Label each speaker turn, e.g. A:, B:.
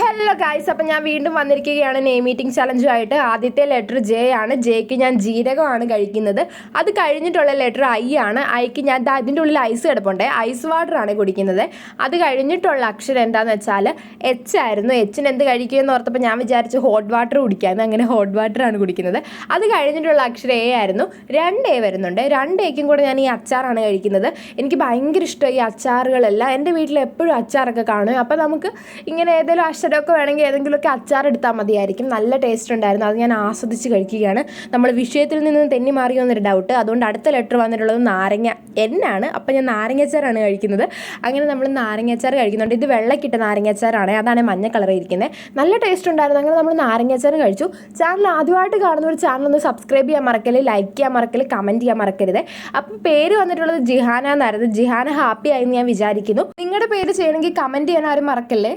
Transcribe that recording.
A: Hello guys, അപ്പം ഞാൻ വീണ്ടും വന്നിരിക്കുകയാണ് നെയിം മീറ്റിംഗ് ചലഞ്ചുമായിട്ട്. ആദ്യത്തെ ലെറ്റർ ജെ ആണ്. ജെക്ക് ഞാൻ ജീരകമാണ് കഴിക്കുന്നത്. അത് കഴിഞ്ഞിട്ടുള്ള ലെറ്റർ ഐ ആണ്. ഐക്ക് ഞാൻ അതിൻ്റെ ഉള്ളിൽ ഐസ് കിടപ്പുണ്ട്. ഐസ് വാട്ടറാണ് കുടിക്കുന്നത്. അത് കഴിഞ്ഞിട്ടുള്ള അക്ഷരം എന്താണെന്ന് വെച്ചാൽ എച്ച് ആയിരുന്നു. എച്ചിന് എന്ത് കഴിക്കുമെന്ന് ഓർത്തപ്പോൾ ഞാൻ വിചാരിച്ചു ഹോട്ട് വാട്ടർ കുടിക്കാമെന്ന്. അങ്ങനെ ഹോട്ട് വാട്ടറാണ് കുടിക്കുന്നത്. അത് കഴിഞ്ഞിട്ടുള്ള അക്ഷരം എ ആയിരുന്നു. 2 എ വരുന്നുണ്ട്. 2 എക്കും കൂടെ ഞാൻ ഈ അച്ചാറാണ് കഴിക്കുന്നത്. എനിക്ക് ഭയങ്കര ഇഷ്ടമായി ഈ അച്ചാറുകളെല്ലാം. എൻ്റെ വീട്ടിൽ എപ്പോഴും അച്ചാറൊക്കെ കാണും. അപ്പോൾ നമുക്ക് ഇങ്ങനെ ഏതെങ്കിലും അക്ഷരമൊക്കെ വേണമെങ്കിൽ ഏതെങ്കിലുമൊക്കെ അച്ചാർ എടുത്താൽ മതിയായിരിക്കും. നല്ല ടേസ്റ്റ് ഉണ്ടായിരുന്നു. അത് ഞാൻ ആസ്വദിച്ച് കഴിക്കുകയാണ്. നമ്മൾ വിഷയത്തിൽ നിന്ന് തെന്നി മാറിയോ എന്നൊരു ഡൗട്ട്. അതുകൊണ്ട് അടുത്ത ലെറ്റർ വന്നിട്ടുള്ളത് നാരങ്ങ എന്നാണ്. അപ്പം ഞാൻ നാരങ്ങച്ചാറാണ് കഴിക്കുന്നത്. അങ്ങനെ നമ്മൾ നാരങ്ങച്ചാർ കഴിക്കുന്നുണ്ട്. ഇത് വെള്ളക്കിട്ട നാരങ്ങച്ചാറാണ്. അതാണ് മഞ്ഞ കളർ ഇരിക്കുന്നത്. നല്ല ടേസ്റ്റ് ഉണ്ടായിരുന്നു. അങ്ങനെ നമ്മൾ നാരങ്ങച്ചാർ കഴിച്ചു. ചാനൽ ആദ്യമായിട്ട് കാണുന്ന ഒരു ചാനൽ ഒന്ന് സബ്സ്ക്രൈബ് ചെയ്യാൻ മറക്കല്, ലൈക്ക് ചെയ്യാൻ മറക്കല്, കമൻറ്റ് ചെയ്യാൻ മറക്കരുത്. അപ്പം പേര് വന്നിട്ടുള്ളത് ജിഹാന എന്നായിരുന്നു. ജിഹാന ഹാപ്പി ആയി എന്ന് ഞാൻ വിചാരിക്കുന്നു. നിങ്ങളുടെ പേര് ചെയ്യണമെങ്കിൽ കമൻറ്റ് ചെയ്യാൻ ആരും മറക്കല്ലേ.